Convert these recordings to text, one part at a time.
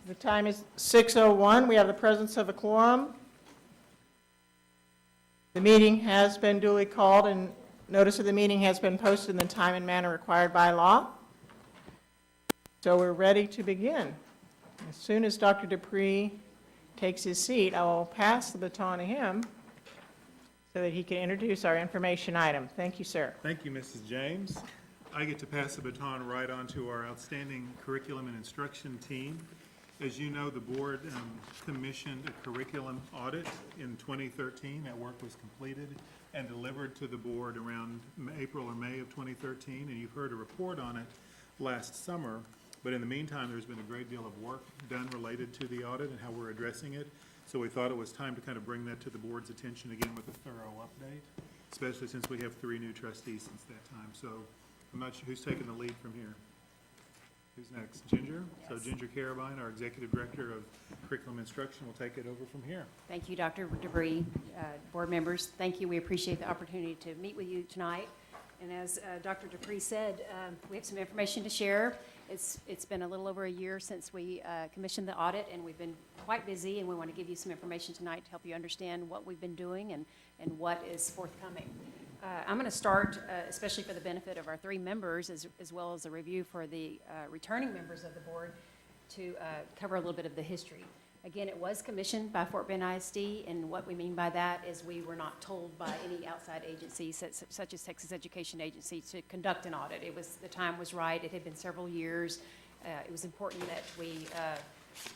The time is 6:01. We have the presence of a quorum. The meeting has been duly called and notice of the meeting has been posted in the time and manner required by law. So we're ready to begin. As soon as Dr. Dupree takes his seat, I will pass the baton to him so that he can introduce our information item. Thank you, sir. Thank you, Mrs. James. I get to pass the baton right on to our outstanding curriculum and instruction team. As you know, the board commissioned a curriculum audit in 2013. That work was completed and delivered to the board around April or May of 2013, and you've heard a report on it last summer. But in the meantime, there's been a great deal of work done related to the audit and how we're addressing it. So we thought it was time to kind of bring that to the board's attention again with a thorough update, especially since we have 3 new trustees since that time. So I'm not sure who's taking the lead from here. Who's next? Ginger? Yes. So Ginger Carabine, our Executive Director of Curriculum Instruction, will take it over from here. Thank you, Dr. Dupree. Board members, thank you. We appreciate the opportunity to meet with you tonight. And as Dr. Dupree said, we have some information to share. It's been a little over a year since we commissioned the audit, and we've been quite busy, and we want to give you some information tonight to help you understand what we've been doing and what is forthcoming. I'm going to start, especially for the benefit of our 3 members, as well as a review for the returning members of the board, to cover a little bit of the history. Again, it was commissioned by Fort Bend ISD, and what we mean by that is we were not told by any outside agencies, such as Texas Education Agency, to conduct an audit. The time was right. It had been several years. It was important that we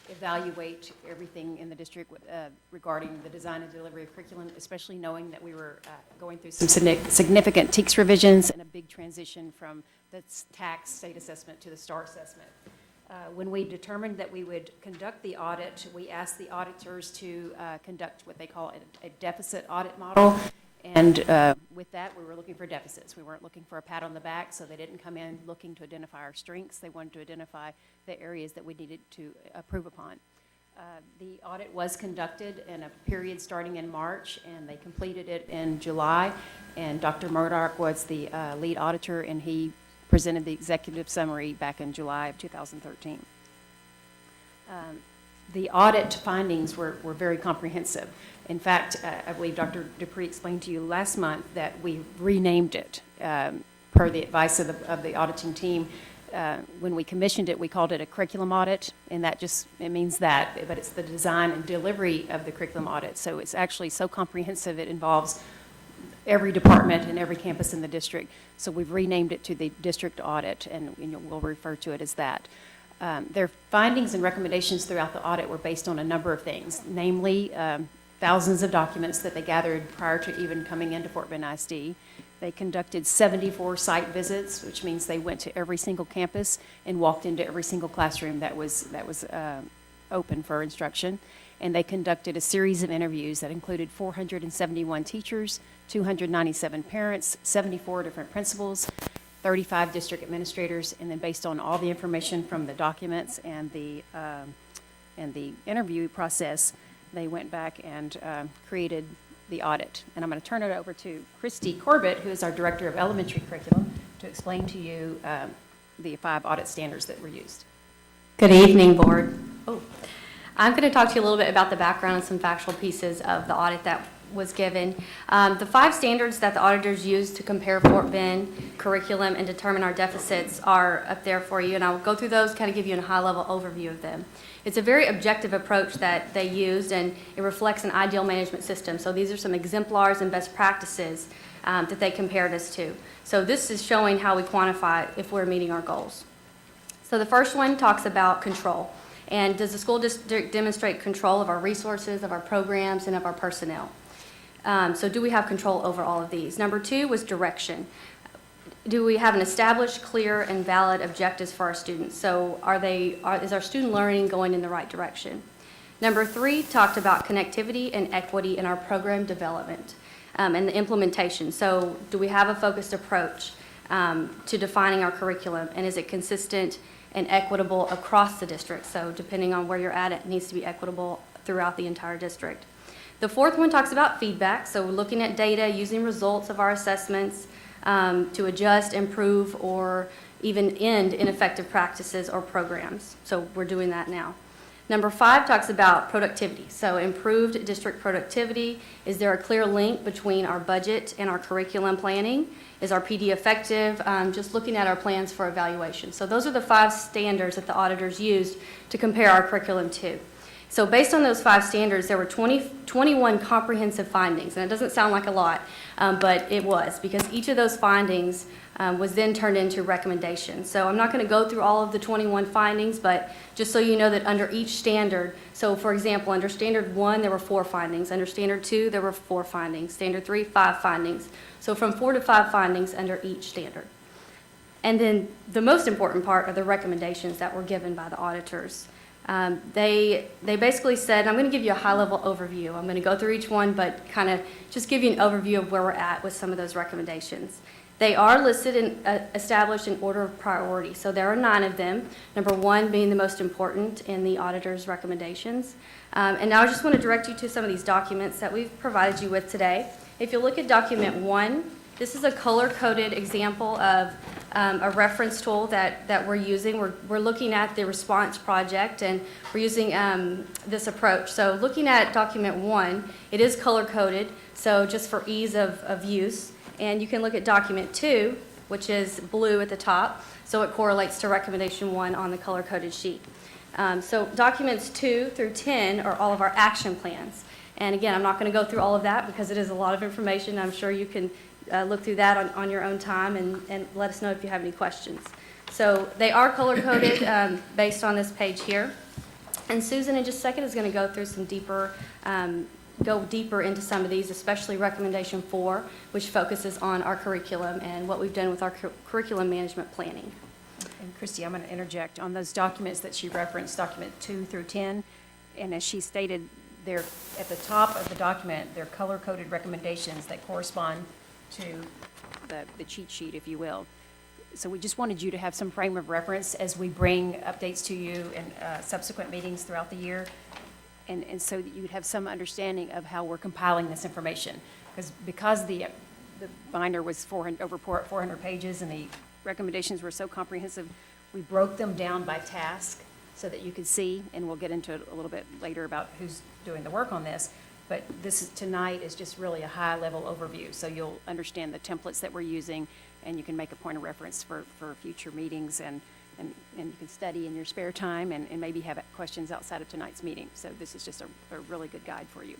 evaluate everything in the district regarding the design and delivery of curriculum, especially knowing that we were going through some significant TEKS revisions and a big transition from the tax state assessment to the STAR assessment. When we determined that we would conduct the audit, we asked the auditors to conduct what they call a deficit audit model. And with that, we were looking for deficits. We weren't looking for a pat on the back, so they didn't come in looking to identify our strengths. They wanted to identify the areas that we needed to improve upon. The audit was conducted in a period starting in March, and they completed it in July. And Dr. Murdoch was the lead auditor, and he presented the executive summary back in July of 2013. The audit findings were very comprehensive. In fact, I believe Dr. Dupree explained to you last month that we renamed it per the advice of the auditing team. When we commissioned it, we called it a curriculum audit, and it means that, but it's the design and delivery of the curriculum audit. So it's actually so comprehensive, it involves every department and every campus in the district. So we've renamed it to the district audit, and we'll refer to it as that. Their findings and recommendations throughout the audit were based on a number of things, namely thousands of documents that they gathered prior to even coming into Fort Bend ISD. They conducted 74 site visits, which means they went to every single campus and walked into every single classroom that was open for instruction. And they conducted a series of interviews that included 471 teachers, 297 parents, 74 different principals, 35 district administrators, and then based on all the information from the documents and the interview process, they went back and created the audit. And I'm going to turn it over to Christy Corbett, who is our Director of Elementary Curriculum, to explain to you the 5 audit standards that were used. Good evening, Board. I'm going to talk to you a little bit about the background and some factual pieces of the audit that was given. The 5 standards that the auditors used to compare Fort Bend curriculum and determine our deficits are up there for you, and I'll go through those, kind of give you a high-level overview of them. It's a very objective approach that they used, and it reflects an ideal management system. So these are some exemplars and best practices that they compared us to. So this is showing how we quantify if we're meeting our goals. So the first one talks about control. And does the school district demonstrate control of our resources, of our programs, and of our personnel? So do we have control over all of these? Number 2 was direction. Do we have an established, clear, and valid objectives for our students? So is our student learning going in the right direction? Number 3 talked about connectivity and equity in our program development and the implementation. So do we have a focused approach to defining our curriculum, and is it consistent and equitable across the district? So depending on where you're at, it needs to be equitable throughout the entire district. The 4th one talks about feedback. So we're looking at data, using results of our assessments to adjust, improve, or even end ineffective practices or programs. So we're doing that now. Number 5 talks about productivity. So improved district productivity. Is there a clear link between our budget and our curriculum planning? Is our PD effective? Just looking at our plans for evaluation. So those are the 5 standards that the auditors used to compare our curriculum to. So based on those 5 standards, there were 21 comprehensive findings. And it doesn't sound like a lot, but it was, because each of those findings was then turned into recommendations. So I'm not going to go through all of the 21 findings, but just so you know that under each standard, so for example, under Standard 1, there were 4 findings. Under Standard 2, there were 4 findings. Standard 3, 5 findings. So from 4 to 5 findings under each standard. And then the most important part are the recommendations that were given by the auditors. They basically said, I'm going to give you a high-level overview. I'm going to go through each one, but kind of just give you an overview of where we're at with some of those recommendations. They are listed and established in order of priority. So there are 9 of them, number 1 being the most important in the auditor's recommendations. And now I just want to direct you to some of these documents that we've provided you with today. If you look at document 1, this is a color-coded example of a reference tool that we're using. We're looking at the response project, and we're using this approach. So looking at document 1, it is color-coded, so just for ease of use. And you can look at document 2, which is blue at the top, so it correlates to recommendation 1 on the color-coded sheet. So documents 2 through 10 are all of our action plans. And again, I'm not going to go through all of that because it is a lot of information. I'm sure you can look through that on your own time and let us know if you have any questions. So they are color-coded based on this page here. And Susan, in just a second, is going to go through some go deeper into some of these, especially recommendation 4, which focuses on our curriculum and what we've done with our curriculum management planning. And Christy, I'm going to interject on those documents that she referenced, document 2 through 10. And as she stated, they're at the top of the document, they're color-coded recommendations that correspond to the cheat sheet, if you will. So we just wanted you to have some frame of reference as we bring updates to you in subsequent meetings throughout the year, and so that you would have some understanding of how we're compiling this information. Because the binder was over 400 pages and the recommendations were so comprehensive, we broke them down by task so that you could see, and we'll get into it a little bit later about who's doing the work on this. But tonight is just really a high-level overview, so you'll understand the templates that we're using, and you can make a point of reference for future meetings, and you can study in your spare time and maybe have questions outside of tonight's meeting. So this is just a really good guide for you.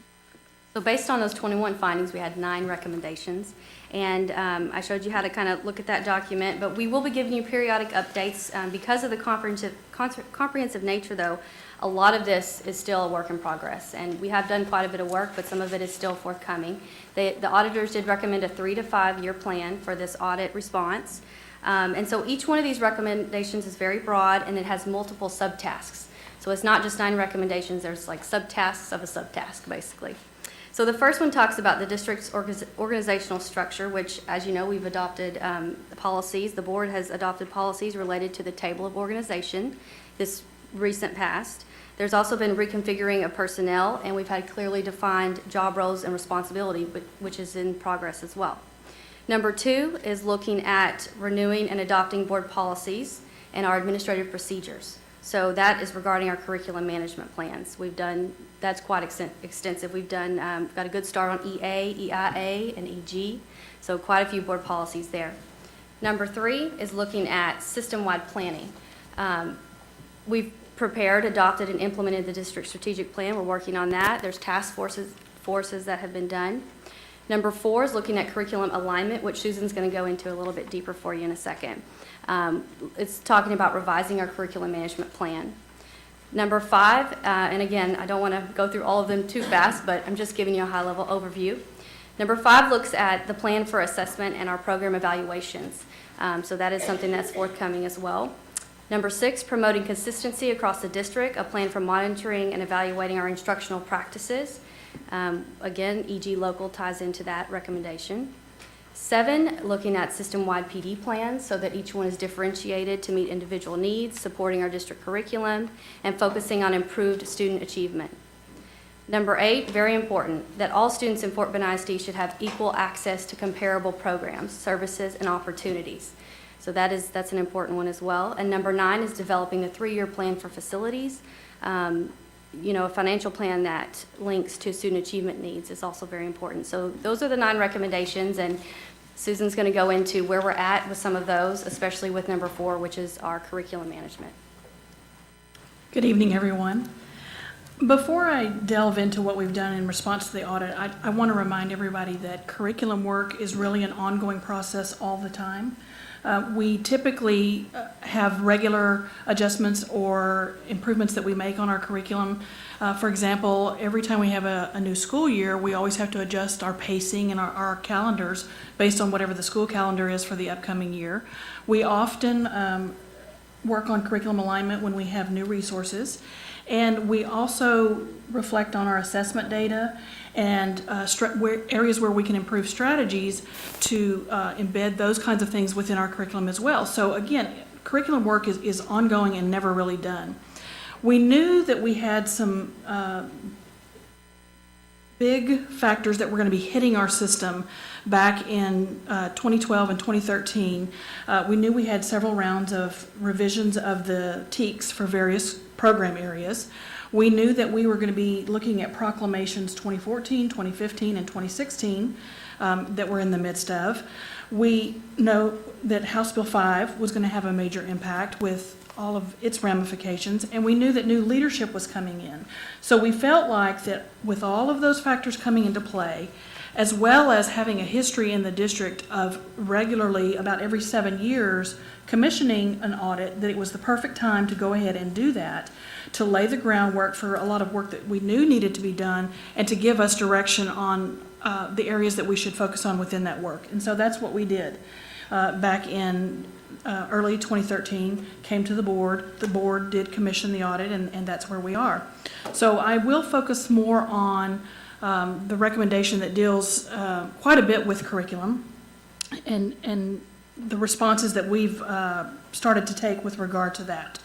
So based on those 21 findings, we had 9 recommendations. And I showed you how to kind of look at that document, but we will be giving you periodic updates. Because of the comprehensive nature, though, a lot of this is still a work in progress. And we have done quite a bit of work, but some of it is still forthcoming. The auditors did recommend a 3 to 5 year plan for this audit response. And so each one of these recommendations is very broad, and it has multiple subtasks. So it's not just 9 recommendations, there's like subtasks of a subtask, basically. So the first one talks about the district's organizational structure, which, as you know, we've adopted policies. The board has adopted policies related to the table of organization this recent past. There's also been reconfiguring of personnel, and we've had clearly defined job roles and responsibility, which is in progress as well. Number 2 is looking at renewing and adopting board policies and our administrative procedures. So that is regarding our curriculum management plans. That's quite extensive. We've got a good start on EA, EIA, and EG, so quite a few board policies there. Number 3 is looking at system-wide planning. We've prepared, adopted, and implemented the district strategic plan. We're working on that. There's task forces that have been done. Number 4 is looking at curriculum alignment, which Susan's going to go into a little bit deeper for you in a second. It's talking about revising our curriculum management plan. Number 5, and again, I don't want to go through all of them too fast, but I'm just giving you a high-level overview. Number 5 looks at the plan for assessment and our program evaluations. So that is something that's forthcoming as well. Number 6, promoting consistency across the district, a plan for monitoring and evaluating our instructional practices. Again, EG Local ties into that recommendation. 7, looking at system-wide PD plans so that each one is differentiated to meet individual needs, supporting our district curriculum, and focusing on improved student achievement. Number 8, very important, that all students in Fort Bend ISD should have equal access to comparable programs, services, and opportunities. So that's an important one as well. And number 9 is developing the 3-year plan for facilities. a financial plan that links to student achievement needs is also very important. So those are the 9 recommendations, and Susan's going to go into where we're at with some of those, especially with number 4, which is our curriculum management. Good evening, everyone. Before I delve into what we've done in response to the audit, I want to remind everybody that curriculum work is really an ongoing process all the time. We typically have regular adjustments or improvements that we make on our curriculum. For example, every time we have a new school year, we always have to adjust our pacing and our calendars based on whatever the school calendar is for the upcoming year. We often work on curriculum alignment when we have new resources. And we also reflect on our assessment data and areas where we can improve strategies to embed those kinds of things within our curriculum as well. So again, curriculum work is ongoing and never really done. We knew that we had some big factors that were going to be hitting our system back in 2012 and 2013. We knew we had several rounds of revisions of the TEKS for various program areas. We knew that we were going to be looking at proclamations 2014, 2015, and 2016 that we're in the midst of. We know that House Bill 5 was going to have a major impact with all of its ramifications, and we knew that new leadership was coming in. So we felt like that with all of those factors coming into play, as well as having a history in the district of regularly, about every 7 years, commissioning an audit, that it was the perfect time to go ahead and do that, to lay the groundwork for a lot of work that we knew needed to be done, and to give us direction on the areas that we should focus on within that work. And so that's what we did back in early 2013, came to the board did commission the audit, and that's where we are. So I will focus more on the recommendation that deals quite a bit with curriculum and the responses that we've started to take with regard to that.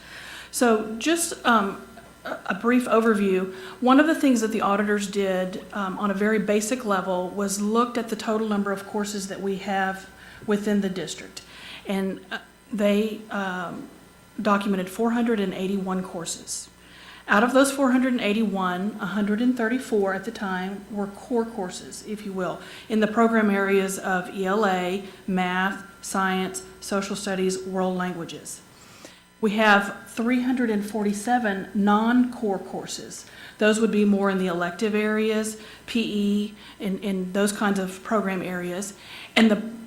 So just a brief overview. One of the things that the auditors did on a very basic level was looked at the total number of courses that we have within the district. And they documented 481 courses. Out of those 481, 134 at the time were core courses, if you will, in the program areas of ELA, math, science, social studies, world languages. We have 347 non-core courses. Those would be more in the elective areas, PE, in those kinds of program areas. And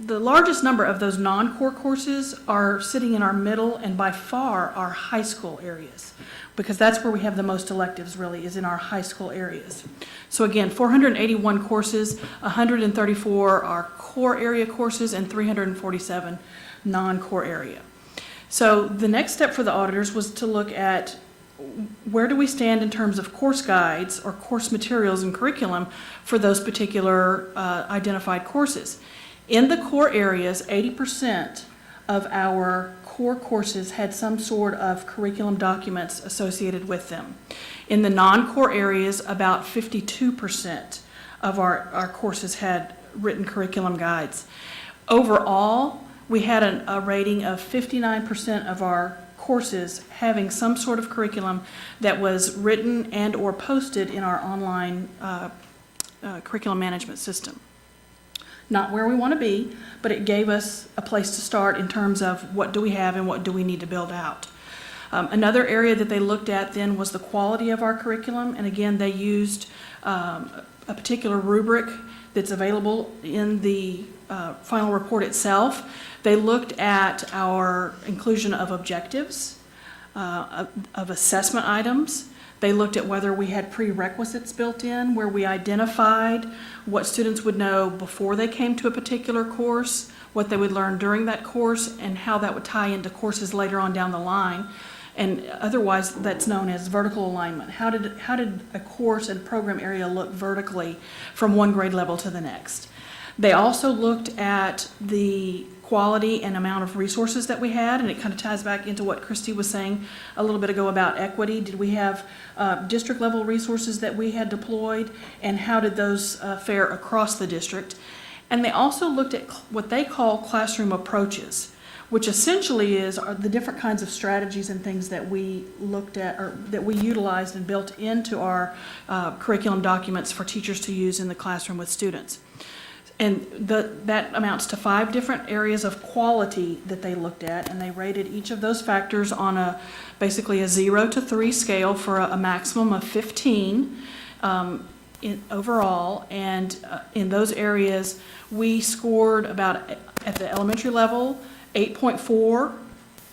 the largest number of those non-core courses are sitting in our middle and by far our high school areas, because that's where we have the most electives, really, is in our high school areas. So again, 481 courses, 134 are core area courses, and 347 non-core area. So the next step for the auditors was to look at where do we stand in terms of course guides or course materials and curriculum for those particular identified courses. In the core areas, 80% of our core courses had some sort of curriculum documents associated with them. In the non-core areas, about 52% of our courses had written curriculum guides. Overall, we had a rating of 59% of our courses having some sort of curriculum that was written and or posted in our online curriculum management system. Not where we want to be, but it gave us a place to start in terms of what do we have and what do we need to build out. Another area that they looked at then was the quality of our curriculum, and again, they used a particular rubric that's available in the final report itself. They looked at our inclusion of objectives, of assessment items. They looked at whether we had prerequisites built in, where we identified what students would know before they came to a particular course, what they would learn during that course, and how that would tie into courses later on down the line. And otherwise, that's known as vertical alignment. How did a course and program area look vertically from one grade level to the next? They also looked at the quality and amount of resources that we had, and it kind of ties back into what Christy was saying a little bit ago about equity. Did we have district level resources that we had deployed, and how did those fare across the district? And they also looked at what they call classroom approaches, which essentially are the different kinds of strategies and things that we looked at, or that we utilized and built into our curriculum documents for teachers to use in the classroom with students. And that amounts to 5 different areas of quality that they looked at, and they rated each of those factors on basically a 0 to 3 scale for a maximum of 15 overall. And in those areas, we scored about, at the elementary level, 8.4,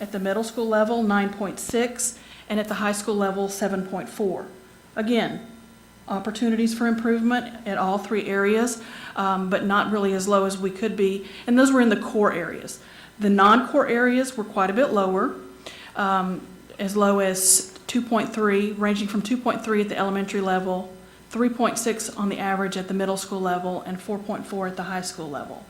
at the middle school level, 9.6, and at the high school level, 7.4. Again, opportunities for improvement at all 3 areas, but not really as low as we could be. And those were in the core areas. The non-core areas were quite a bit lower, as low as 2.3, ranging from 2.3 at the elementary level, 3.6 on the average at the middle school level, and 4.4 at the high school level.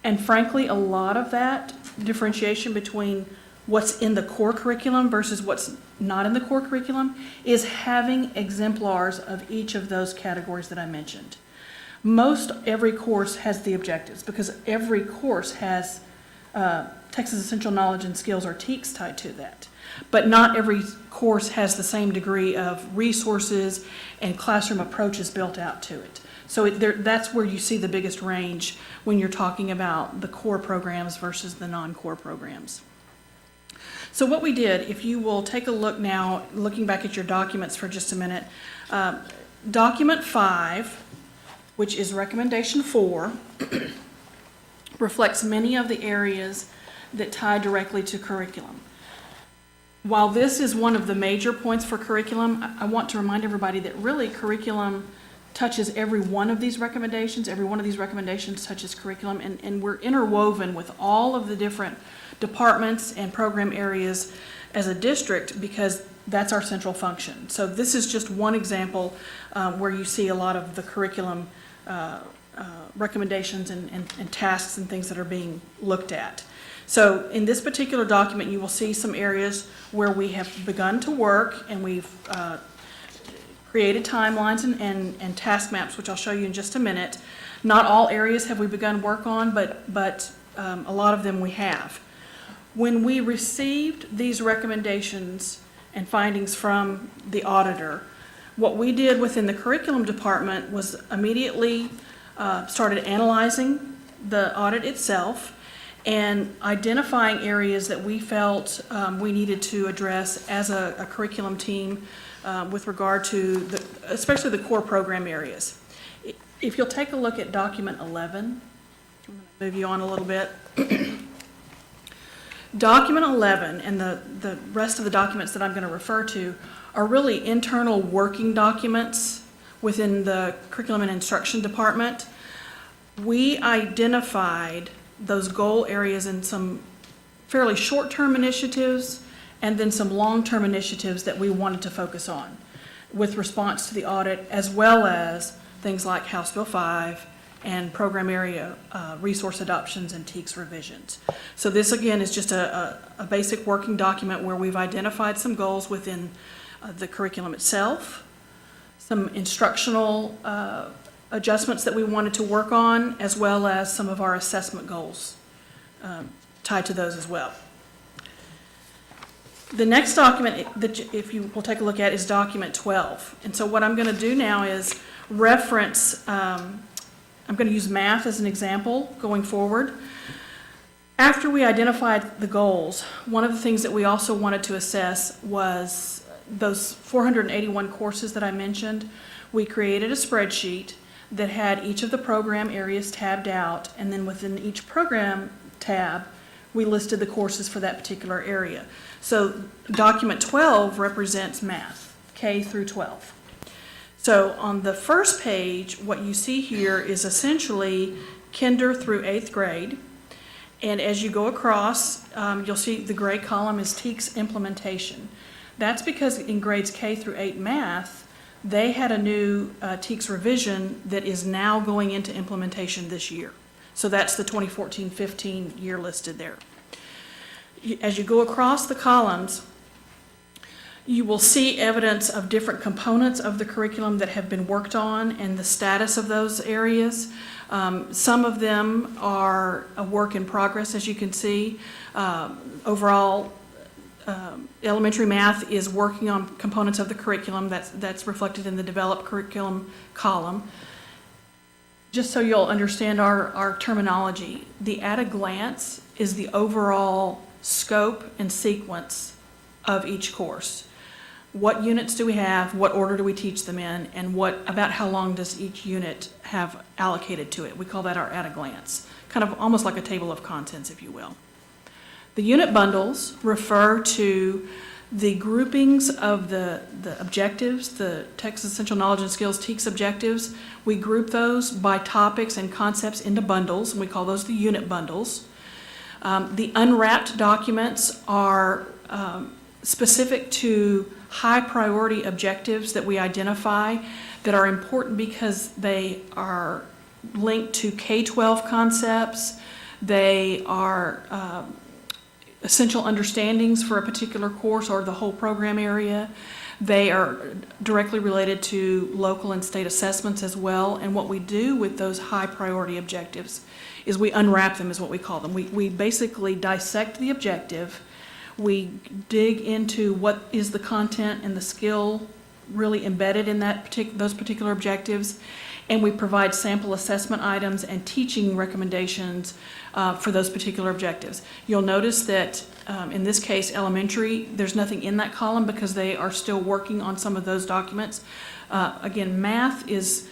And frankly, a lot of that differentiation between what's in the core curriculum versus what's not in the core curriculum is having exemplars of each of those categories that I mentioned. Most every course has the objectives, because every course has Texas Essential Knowledge and Skills, or TEKS, tied to that. But not every course has the same degree of resources and classroom approaches built out to it. So that's where you see the biggest range when you're talking about the core programs versus the non-core programs. So what we did, if you will take a look now, looking back at your documents for just a minute, document 5, which is recommendation 4, reflects many of the areas that tie directly to curriculum. While this is one of the major points for curriculum, I want to remind everybody that really curriculum touches every one of these recommendations. Every one of these recommendations touches curriculum, and we're interwoven with all of the different departments and program areas as a district, because that's our central function. So this is just one example where you see a lot of the curriculum recommendations and tasks and things that are being looked at. So in this particular document, you will see some areas where we have begun to work, and we've created timelines and task maps, which I'll show you in just a minute. Not all areas have we begun work on, but a lot of them we have. When we received these recommendations and findings from the auditor, what we did within the curriculum department was immediately started analyzing the audit itself and identifying areas that we felt we needed to address as a curriculum team with regard to especially the core program areas. If you'll take a look at document 11, I'm going to move you on a little bit. Document 11 and the rest of the documents that I'm going to refer to are really internal working documents within the curriculum and instruction department. We identified those goal areas in some fairly short-term initiatives and then some long-term initiatives that we wanted to focus on with response to the audit, as well as things like House Bill 5 and program area resource adoptions and TEKS revisions. So this, again, is just a basic working document where we've identified some goals within the curriculum itself, some instructional adjustments that we wanted to work on, as well as some of our assessment goals tied to those as well. The next document that if you will take a look at is document 12. And so what I'm going to do now is reference, I'm going to use math as an example going forward. After we identified the goals, one of the things that we also wanted to assess was those 481 courses that I mentioned. We created a spreadsheet that had each of the program areas tabbed out, and then within each program tab, we listed the courses for that particular area. So document 12 represents math, K through 12. So on the first page, what you see here is essentially kinder through 8th grade. And as you go across, you'll see the gray column is TEKS implementation. That's because in grades K through 8 math, they had a new TEKS revision that is now going into implementation this year. So that's the 2014-15 year listed there. As you go across the columns, You will see evidence of different components of the curriculum that have been worked on and the status of those areas. Some of them are a work in progress, as you can see. Overall, elementary math is working on components of the curriculum. That's reflected in the developed curriculum column. Just so you'll understand our terminology, the at a glance is the overall scope and sequence of each course. What units do we have, what order do we teach them in, and about how long does each unit have allocated to it? We call that our at a glance, kind of almost like a table of contents, if you will. The unit bundles refer to the groupings of the objectives, the Texas Essential Knowledge and Skills TEKS objectives. We group those by topics and concepts into bundles, and we call those the unit bundles. The unwrapped documents are specific to high priority objectives that we identify that are important because they are linked to K-12 concepts. They are essential understandings for a particular course or the whole program area. They are directly related to local and state assessments as well. And what we do with those high priority objectives is we unwrap them, is what we call them. We basically dissect the objective. We dig into what is the content and the skill really embedded in those particular objectives, and we provide sample assessment items and teaching recommendations for those particular objectives. You'll notice that in this case, elementary, there's nothing in that column because they are still working on some of those documents. Again, math is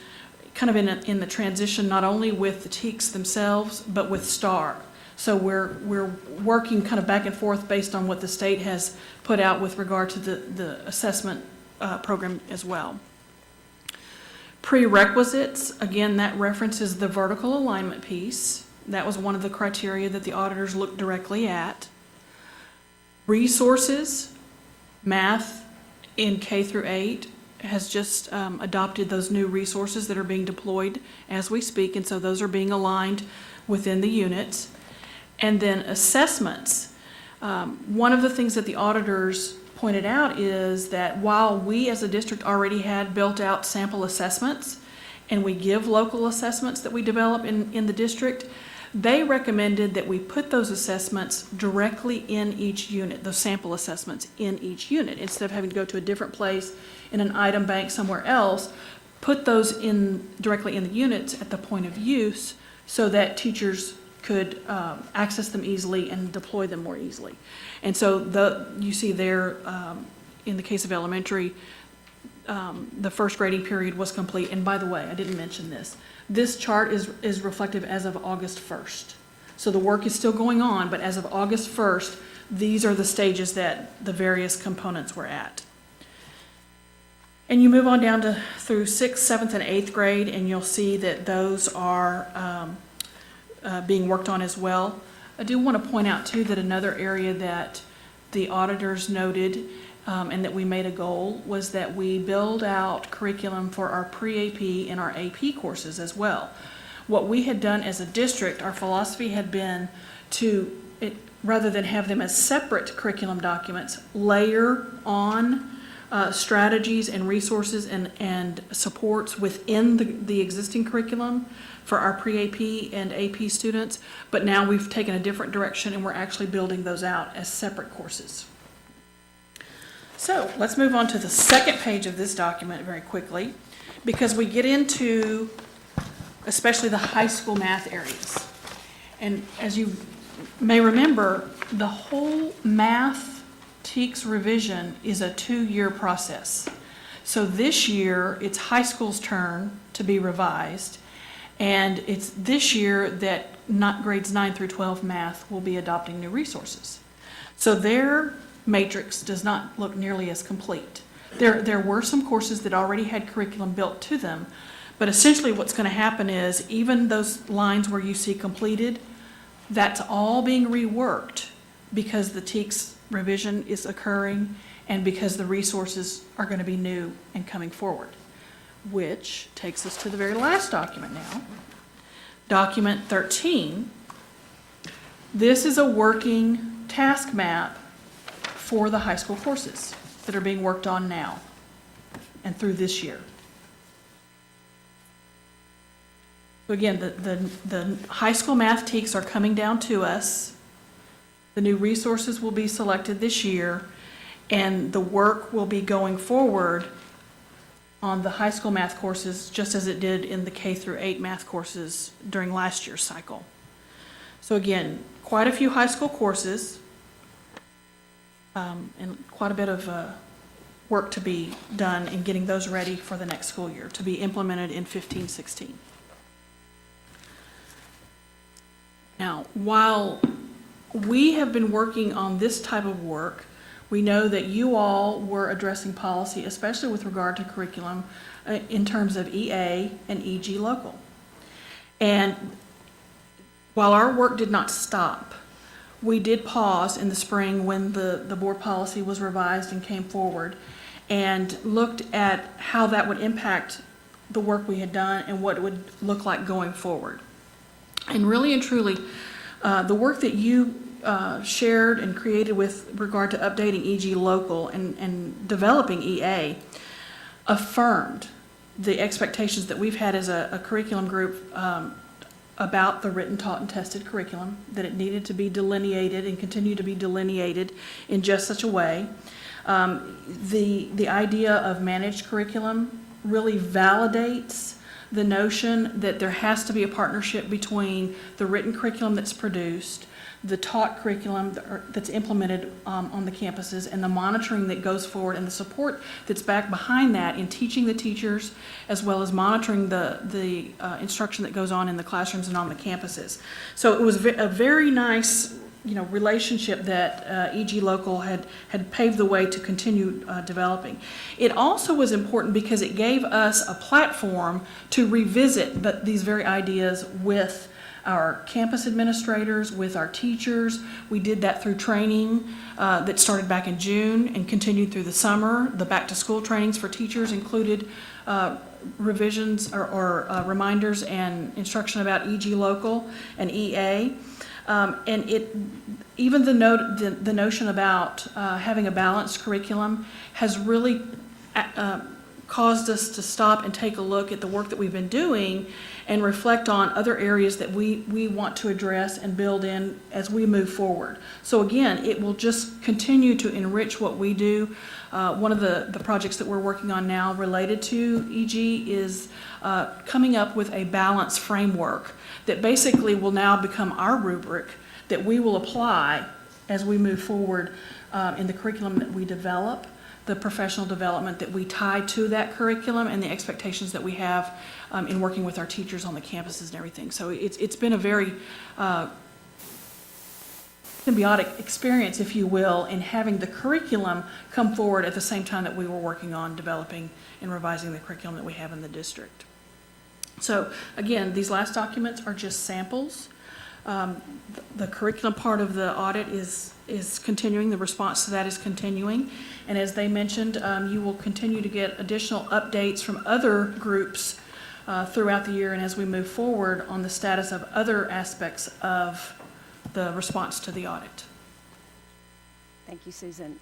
kind of in the transition not only with the TEKS themselves, but with STAR. So we're working kind of back and forth based on what the state has put out with regard to the assessment program as well. Prerequisites, again, that references the vertical alignment piece. That was one of the criteria that the auditors looked directly at. Resources, math in K through 8 has just adopted those new resources that are being deployed as we speak, and so those are being aligned within the units. And then assessments. One of the things that the auditors pointed out is that while we as a district already had built out sample assessments, and we give local assessments that we develop in the district, they recommended that we put those assessments directly in each unit, those sample assessments in each unit, instead of having to go to a different place in an item bank somewhere else. Put those in directly in the units at the point of use so that teachers could access them easily and deploy them more easily. And so you see there, in the case of elementary, the first grading period was complete. And by the way, I didn't mention this. This chart is reflective as of August 1st. So the work is still going on, but as of August 1st, these are the stages that the various components were at. And you move on down to through 6th, 7th, and 8th grade, and you'll see that those are being worked on as well. I do want to point out too that another area that the auditors noted and that we made a goal was that we build out curriculum for our pre-AP and our AP courses as well. What we had done as a district, our philosophy had been to, rather than have them as separate curriculum documents, layer on strategies and resources and supports within the existing curriculum for our pre-AP and AP students, but now we've taken a different direction and we're actually building those out as separate courses. So let's move on to the second page of this document very quickly, because we get into especially the high school math areas. And as you may remember, the whole math TEKS revision is a 2-year process. So this year, it's high school's turn to be revised, and it's this year that grades 9 through 12 math will be adopting new resources. So their matrix does not look nearly as complete. There were some courses that already had curriculum built to them, but essentially what's going to happen is even those lines where you see completed, that's all being reworked because the TEKS revision is occurring and because the resources are going to be new and coming forward. Which takes us to the very last document now. Document 13. This is a working task map for the high school courses. that are being worked on now and through this year. So again, the high school math TEKs are coming down to us. The new resources will be selected this year, and the work will be going forward on the high school math courses, just as it did in the K through 8 math courses during last year's cycle. So again, quite a few high school courses, and quite a bit of work to be done in getting those ready for the next school year, to be implemented in 15-16. Now, while we have been working on this type of work, we know that you all were addressing policy, especially with regard to curriculum, in terms of EA and EG local. And while our work did not stop, we did pause in the spring when the board policy was revised and came forward, and looked at how that would impact the work we had done and what it would look like going forward. And really and truly, the work that you shared and created with regard to updating EG local and developing EA affirmed the expectations that we've had as a curriculum group about the written, taught, and tested curriculum, that it needed to be delineated and continue to be delineated in just such a way. The idea of managed curriculum really validates the notion that there has to be a partnership between the written curriculum that's produced, the taught curriculum that's implemented on the campuses, and the monitoring that goes forward, and the support that's back behind that in teaching the teachers, as well as monitoring the instruction that goes on in the classrooms and on the campuses. So it was a very nice, relationship that EG Local had paved the way to continue developing. It also was important because it gave us a platform to revisit these very ideas with our campus administrators, with our teachers. We did that through training that started back in June and continued through the summer. The back-to-school trainings for teachers included revisions or reminders and instruction about EG Local and EA. And even the notion about having a balanced curriculum has really caused us to stop and take a look at the work that we've been doing and reflect on other areas that we want to address and build in as we move forward. So again, it will just continue to enrich what we do. One of the projects that we're working on now related to EG is coming up with a balance framework that basically will now become our rubric that we will apply as we move forward in the curriculum that we develop, the professional development that we tie to that curriculum, and the expectations that we have in working with our teachers on the campuses and everything. So it's been a very symbiotic experience, if you will, in having the curriculum come forward at the same time that we were working on developing and revising the curriculum that we have in the district. So again, these last documents are just samples. The curriculum part of the audit is continuing, the response to that is continuing. And as they mentioned, you will continue to get additional updates from other groups throughout the year and as we move forward on the status of other aspects of the response to the audit. Thank you, Susan.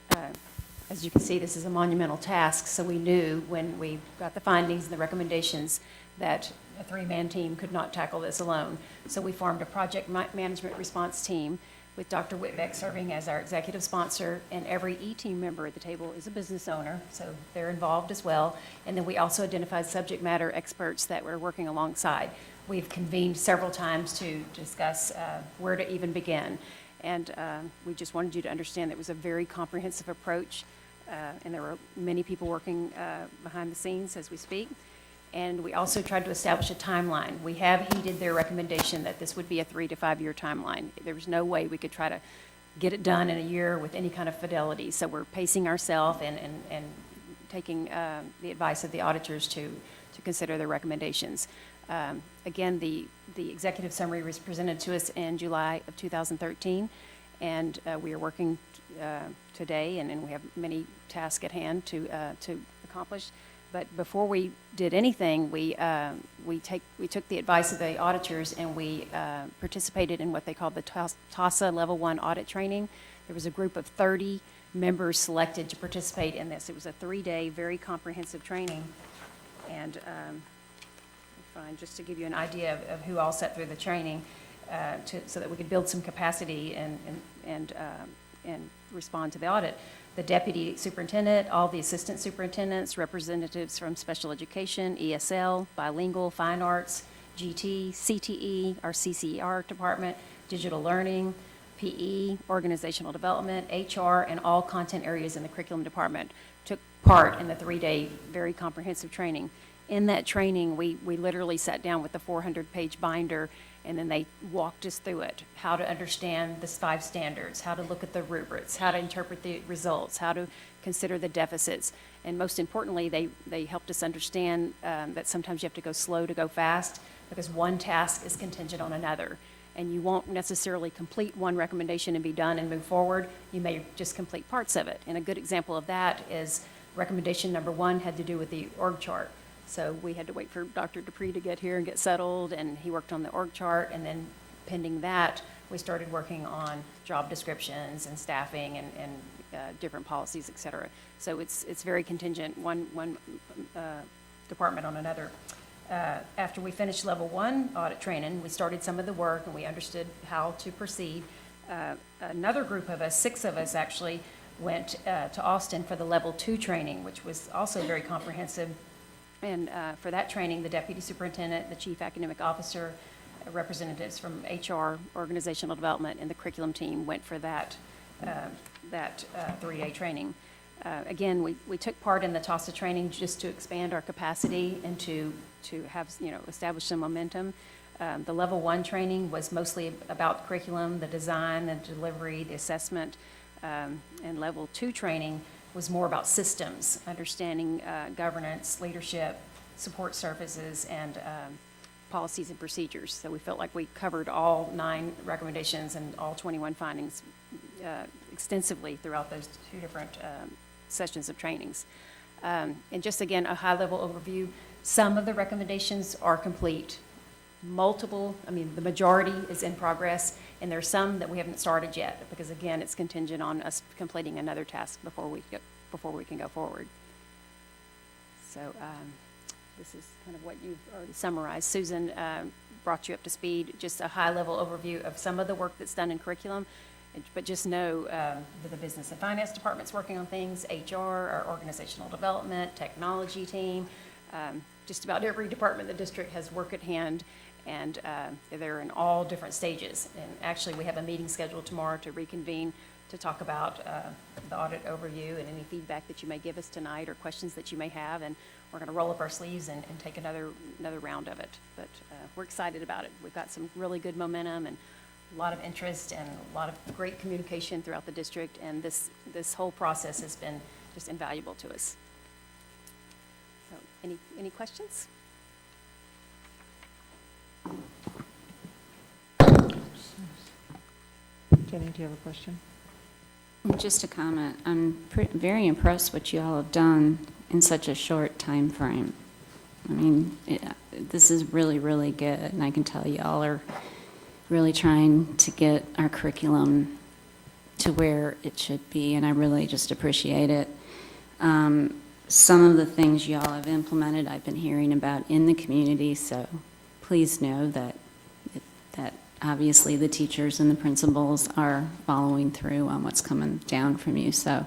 As you can see, this is a monumental task, so we knew when we got the findings and the recommendations that a three-man team could not tackle this alone. So we formed a project management response team with Dr. Whitbeck serving as our executive sponsor, and every E-team member at the table is a business owner, so they're involved as well. And then we also identified subject matter experts that we're working alongside. We've convened several times to discuss where to even begin. And we just wanted you to understand that it was a very comprehensive approach, and there were many people working behind the scenes as we speak. And we also tried to establish a timeline. We have heeded their recommendation that this would be a 3 to 5 year timeline. There was no way we could try to get it done in a year with any kind of fidelity. So we're pacing ourselves and taking the advice of the auditors to consider their recommendations. Again, the executive summary was presented to us in July of 2013, and we are working today, and we have many tasks at hand to accomplish. But before we did anything, we took the advice of the auditors, and we participated in what they called the TASA Level 1 audit training. There was a group of 30 members selected to participate in this. It was a 3-day, very comprehensive training. And fine, just to give you an idea of who all sat through the training, so that we could build some capacity and respond to the audit. The deputy superintendent, all the assistant superintendents, representatives from special education, ESL, bilingual, fine arts, GT, CTE, our CCER department, digital learning, PE, organizational development, HR, and all content areas in the curriculum department took part in the 3-day, very comprehensive training. In that training, we literally sat down with the 400-page binder, and then they walked us through it, how to understand the 5 standards, how to look at the rubrics, how to interpret the results, how to consider the deficits. And most importantly, they helped us understand that sometimes you have to go slow to go fast, because one task is contingent on another. And you won't necessarily complete one recommendation and be done and move forward. You may just complete parts of it. And a good example of that is recommendation number 1 had to do with the org chart. So we had to wait for Dr. Dupree to get here and get settled, and he worked on the org chart, and then pending that, we started working on job descriptions and staffing and different policies, et cetera. So it's very contingent, one department on another. After we finished level 1 audit training, we started some of the work and we understood how to proceed. Another group of us, 6 of us actually, went to Austin for the level 2 training, which was also very comprehensive. And for that training, the deputy superintendent, the chief academic officer, representatives from HR, organizational development, and the curriculum team went for that 3-day training. Again, we took part in the TASA training just to expand our capacity and to have, establish some momentum. The level 1 training was mostly about curriculum, the design, the delivery, the assessment, and level 2 training was more about systems, understanding governance, leadership, support services, and policies and procedures. So we felt like we covered all 9 recommendations and all 21 findings extensively throughout those 2 different sessions of trainings. And just again, a high-level overview, some of the recommendations are complete. The majority is in progress, and there are some that we haven't started yet, because again, it's contingent on us completing another task before we can go forward. So this is kind of what you've already summarized. Susan brought you up to speed, just a high-level overview of some of the work that's done in curriculum, but just know that the business and finance department's working on things, HR, our organizational development, technology team, just about every department in the district has work at hand, and they're in all different stages. And actually, we have a meeting scheduled tomorrow to reconvene to talk about the audit overview and any feedback that you may give us tonight or questions that you may have. And we're going to roll up our sleeves and take another round of it. But we're excited about it. We've got some really good momentum and a lot of interest and a lot of great communication throughout the district. And this whole process has been just invaluable to us. So, any questions? Jenny, do you have a question? Just a comment. I'm very impressed what you all have done in such a short time frame. I mean, this is really, really good, and I can tell you all are really trying to get our curriculum to where it should be, and I really just appreciate it. Some of the things y'all have implemented, I've been hearing about in the community, so please know that obviously the teachers and the principals are following through on what's coming down from you. So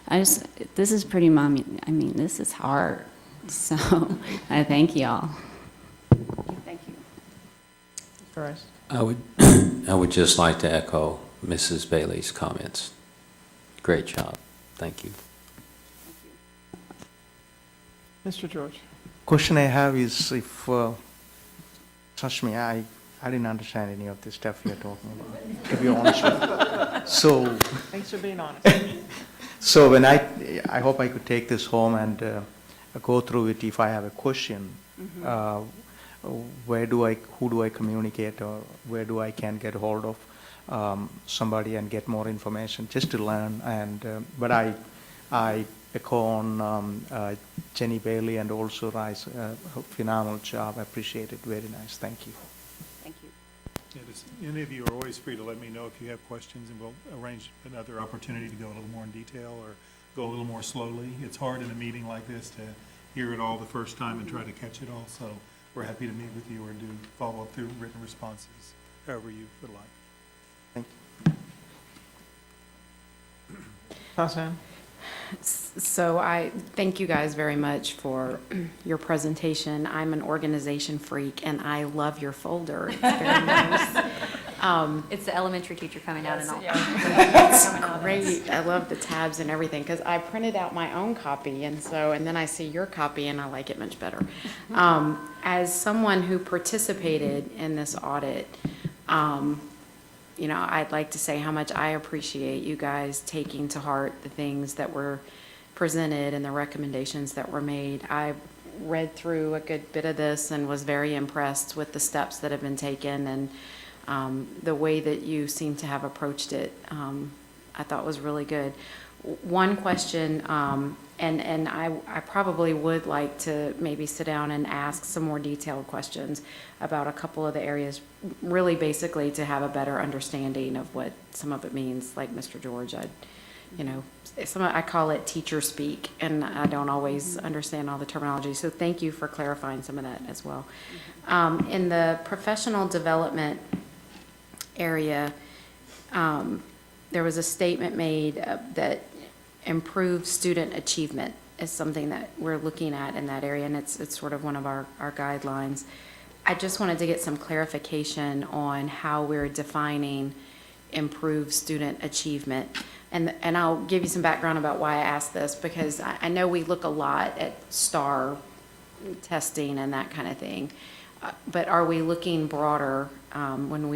this is pretty this is hard. So I thank y'all. Thank you. Mr. Rice? I would just like to echo Mrs. Bailey's comments. Great job. Thank you. Mr. George? Question I have is if, trust me, I didn't understand any of this stuff you're talking about, to be honest with you. So, Thanks for being honest. so when I hope I could take this home and go through it. If I have a question, who do I communicate, or where do I can get hold of somebody and get more information just to learn. And but I echo on Jenny Bailey and also Rice, phenomenal job. I appreciate it. Very nice. Thank you. Thank you. Yeah, just, any of you are always free to let me know if you have questions, and we'll arrange another opportunity to go a little more in detail or go a little more slowly. It's hard in a meeting like this to hear it all the first time and try to catch it all, so we're happy to meet with you or do follow-up through written responses, however you would like. Thank you. Hassan? So I thank you guys very much for your presentation. I'm an organization freak, and I love your folder. It's very nice. It's the elementary teacher coming out and all. It's great. I love the tabs and everything, because I printed out my own copy, and then I see your copy, and I like it much better. As someone who participated in this audit, you know, I'd like to say how much I appreciate you guys taking to heart the things that were presented and the recommendations that were made. I read through a good bit of this and was very impressed with the steps that have been taken, and the way that you seem to have approached it, I thought was really good. One question, and I probably would like to maybe sit down and ask some more detailed questions about a couple of the areas, really basically to have a better understanding of what some of it means, like Mr. George. I call it teacher speak, and I don't always understand all the terminology, so thank you for clarifying some of that as well. In the professional development area, there was a statement made that improved student achievement is something that we're looking at in that area, and it's sort of one of our guidelines. I just wanted to get some clarification on how we're defining improved student achievement. And I'll give you some background about why I asked this, because I know we look a lot at STAR testing and that kind of thing, but are we looking broader when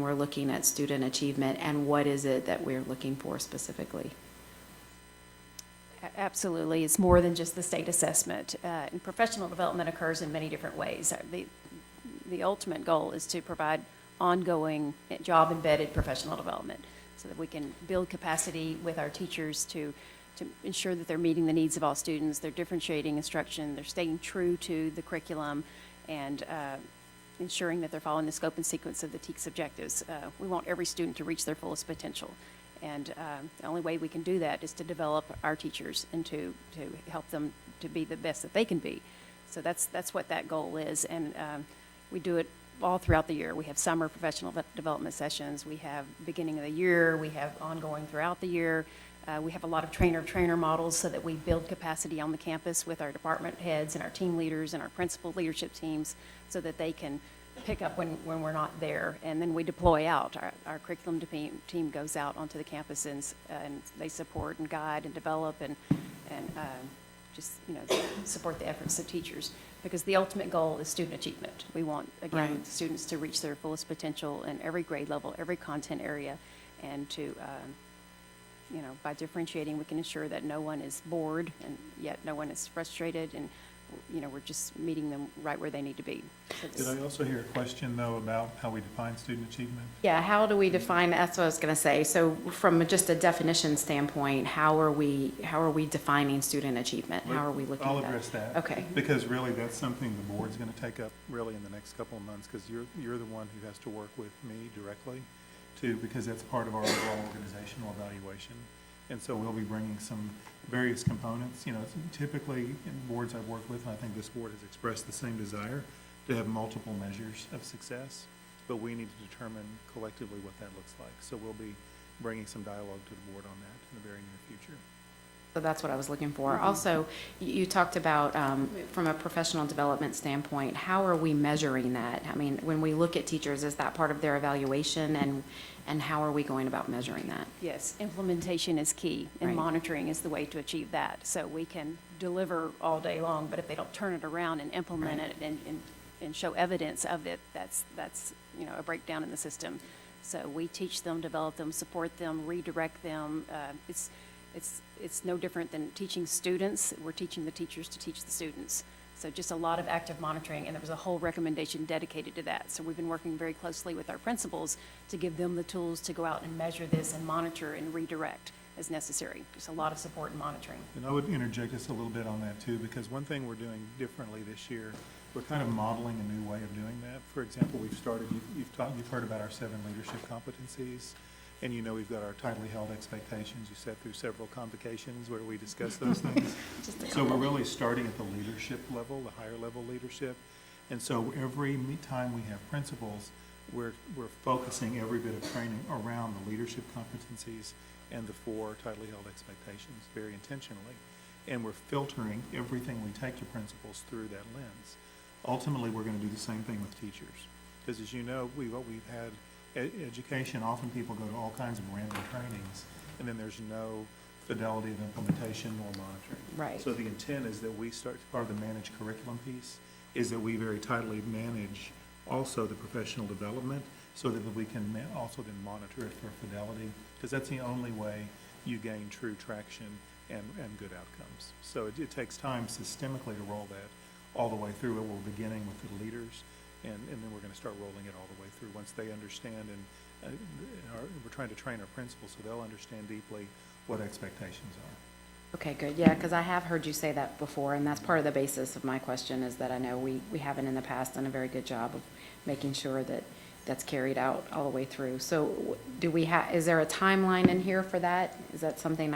we're looking at student achievement, and what is it that we're looking for specifically? Absolutely. It's more than just the state assessment. And professional development occurs in many different ways. The ultimate goal is to provide ongoing job-embedded professional development so that we can build capacity with our teachers to ensure that they're meeting the needs of all students, they're differentiating instruction, they're staying true to the curriculum, and ensuring that they're following the scope and sequence of the TEKS objectives. We want every student to reach their fullest potential. And the only way we can do that is to develop our teachers and to help them to be the best that they can be. So that's what that goal is. And we do it all throughout the year. We have summer professional development sessions. We have beginning of the year. We have ongoing throughout the year. We have a lot of trainer models so that we build capacity on the campus with our department heads and our team leaders and our principal leadership teams so that they can pick up when we're not there. And then we deploy out. Our curriculum team goes out onto the campus and they support and guide and develop and just, support the efforts of teachers. Because the ultimate goal is student achievement. We want, again, Right. students to reach their fullest potential in every grade level, every content area, and to, by differentiating, we can ensure that no one is bored and yet no one is frustrated, and, we're just meeting them right where they need to be. So Did I also hear a question, though, about how we define student achievement? Yeah, how do we define, that's what I was going to say. So from just a definition standpoint, how are we defining student achievement? How are we looking at that? I'll address that. Okay. Because really, that's something the board's going to take up really in the next couple of months, because you're the one who has to work with me directly too, because that's part of our overall organizational evaluation. And so we'll be bringing some various components. Typically in boards I've worked with, and I think this board has expressed the same desire to have multiple measures of success, but we need to determine collectively what that looks like. So we'll be bringing some dialogue to the board on that in the very near future. So that's what I was looking for. Also, you talked about, from a professional development standpoint, how are we measuring that? I mean, when we look at teachers, is that part of their evaluation, and how are we going about measuring that? Yes, implementation is key, and Right. monitoring is the way to achieve that. So we can deliver all day long, but if they don't turn it around and implement it and show evidence of it, that's a breakdown in the system. So we teach them, develop them, support them, redirect them. It's no different than teaching students. We're teaching the teachers to teach the students. So just a lot of active monitoring, and there was a whole recommendation dedicated to that. So we've been working very closely with our principals to give them the tools to go out and measure this and monitor and redirect as necessary. Just a lot of support and monitoring. And I would interject just a little bit on that too, because one thing we're doing differently this year, we're kind of modeling a new way of doing that for example, you've heard about our 7 leadership competencies, and you know we've got our tightly held expectations. You sat through several convocations where we discussed those things. So we're really starting at the leadership level, the higher level leadership. And so every time we have principals, we're focusing every bit of training around the leadership competencies and the 4 tightly held expectations very intentionally. And we're filtering everything we take to principals through that lens. Ultimately, we're going to do the same thing with teachers. Because as you know, we've had education, often people go to all kinds of random trainings, and then there's no fidelity of implementation or monitoring. Right. So the intent is that we start, part of the managed curriculum piece, is that we very tightly manage also the professional development so that we can also then monitor it for fidelity, because that's the only way you gain true traction and good outcomes. So it takes time systemically to roll that all the way through. We're beginning with the leaders, and then we're going to start rolling it all the way through once they understand, and we're trying to train our principals so they'll understand deeply what expectations are. Okay, good. Yeah, because I have heard you say that before, and that's part of the basis of my question, is that I know we haven't in the past done a very good job of making sure that that's carried out all the way through. So do we is there a timeline in here for that? Is that something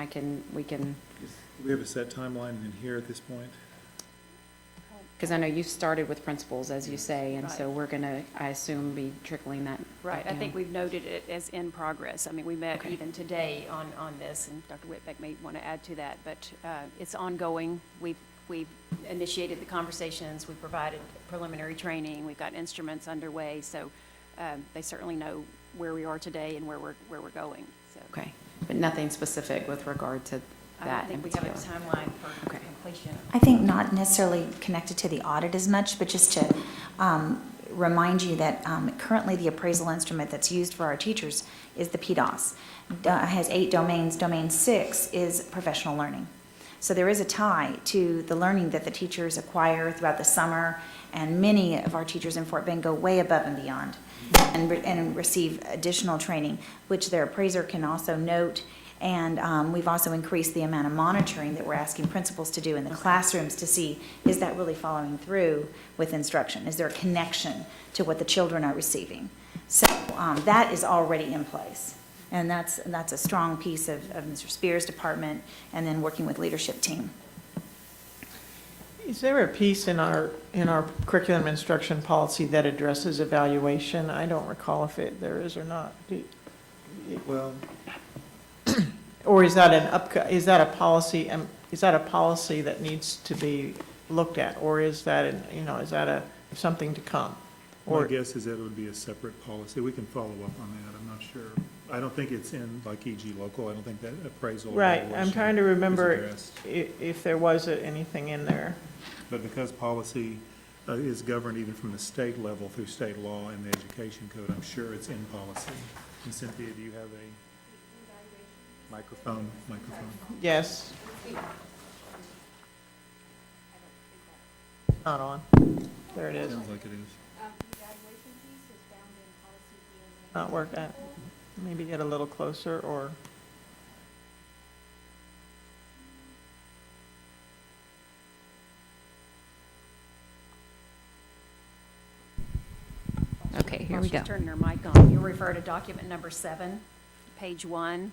we can, Do we have a set timeline in here at this point? because I know you started with principals, as you say, and Right. so we're going to, I assume, be trickling that. Right, I down. think we've noted it as in progress. I mean, we met Okay. even today on this, and Dr. Whitbeck may want to add to that, but it's ongoing. We've initiated the conversations, we've provided preliminary training, we've got instruments underway, so they certainly know where we are today and where we're going, so. Okay, but nothing specific with regard to I that don't in think we have a particular. timeline for Okay. completion. I think not necessarily connected to the audit as much, but just to remind you that currently the appraisal instrument that's used for our teachers is the PDOS. It has 8 domains. Domain 6 is professional learning. So there is a tie to the learning that the teachers acquire throughout the summer, and many of our teachers in Fort Bend go way above and beyond and receive additional training, which their appraiser can also note. And we've also increased the amount of monitoring that we're asking principals to do in the classrooms to see, is that really following through with instruction? Is there a connection to what the children are receiving? So that is already in place. And that's a strong piece of Mr. Spears' department, and then working with leadership team. Is there a piece in our curriculum instruction policy that addresses evaluation? I don't recall if there is or not. Well, Or is that is that a policy that needs to be looked at, or is that something to come? my Or guess is that it would be a separate policy. We can follow up on that. I'm not sure. I don't think it's in like EG local. I don't think that appraisal. right, I'm evaluation trying to is remember addressed. if there was anything in there. But because policy is governed even from the state level through state law and the education code, I'm sure it's in policy. And Cynthia, do you have a microphone? Yes. Not on. There it is. Sounds like it is. Not working. Maybe get a little closer, or, Okay, here While we she's go. turning her mic on, you'll refer to document number 7, page 1.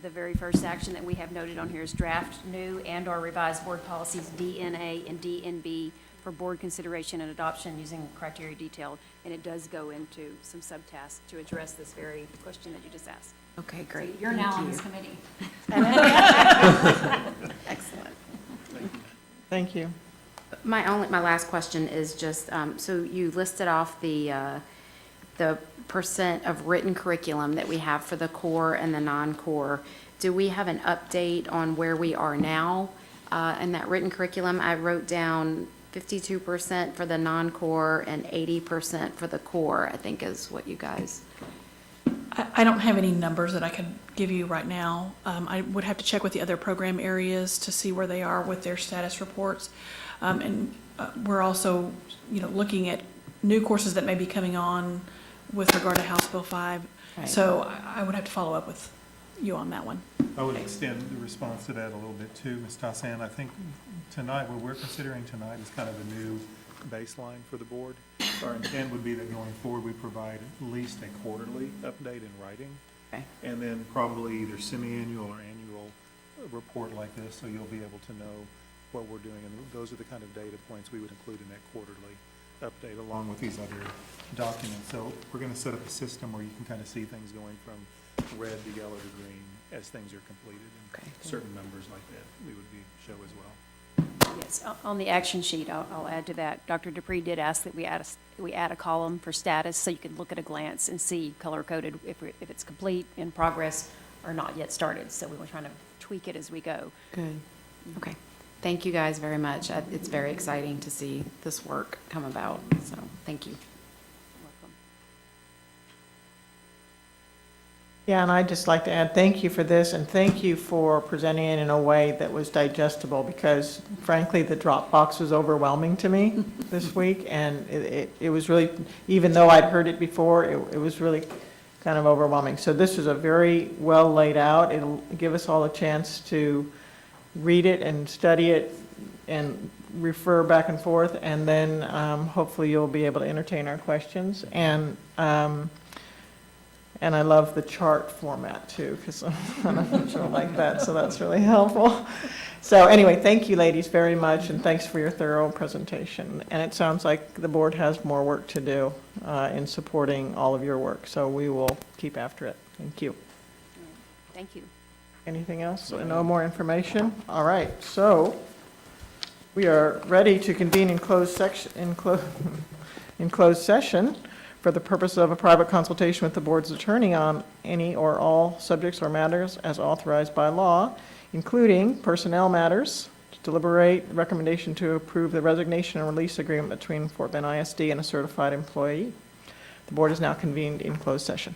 The very first action that we have noted on here is draft new and/or revised board policies DNA and DNB for board consideration and adoption using criteria detailed. And it does go into some subtasks to address this very question that you just asked. Okay, So great. you're Thank now on you. this committee. Excellent. thank you. My last question is just, so you listed off the percent of written curriculum that we have for the core and the non-core. Do we have an update on where we are now in that written curriculum? I wrote down 52% for the non-core and 80% for the core, I think is what you guys. I don't have any numbers that I could give you right now. I would have to check with the other program areas to see where they are with their status reports. And we're also, looking at new courses that may be coming on with regard to House Bill 5. Right. So I would have to follow up with you on that one. I would extend the response to that a little bit too, Ms. Tassan. I think tonight, what we're considering tonight is kind of a new baseline for the board. Our intent would be that going forward, we provide at least a quarterly update in writing. Okay. And then probably either semi-annual or annual report like this, so you'll be able to know what we're doing. And those are the kind of data points we would include in that quarterly update, along with these other documents. So we're going to set up a system where you can kind of see things going from red to yellow to green as things are completed. And Okay. certain numbers like that we would show as well. Yes, on the action sheet, I'll add to that. Dr. Dupree did ask that we add a column for status, so you can look at a glance and see color-coded if it's complete, in progress, or not yet started. So we were trying to tweak it as we go. Good. Okay. Thank you guys very much. It's very exciting to see this work come about, so thank you. Welcome. Yeah, and I'd just like to add thank you for this, and thank you for presenting it in a way that was digestible, because frankly, the Dropbox was overwhelming to me this week, and it was really, even though I'd heard it before, it was really kind of overwhelming. So this is a very well laid out. It'll give us all a chance to read it and study it and refer back and forth, and then hopefully you'll be able to entertain our questions. And I love the chart format too, because I'm not sure like that, so that's really helpful. So anyway, thank you, ladies, very much, and thanks for your thorough presentation. And it sounds like the board has more work to do in supporting all of your work, so we will keep after it. Thank you. Thank you. Anything else? No more information? All right, so we are ready to convene in closed session for the purpose of a private consultation with the board's attorney on any or all subjects or matters as authorized by law, including personnel matters, to deliberate the recommendation to approve the resignation and release agreement between Fort Bend ISD and a certified employee. The board is now convened in closed session.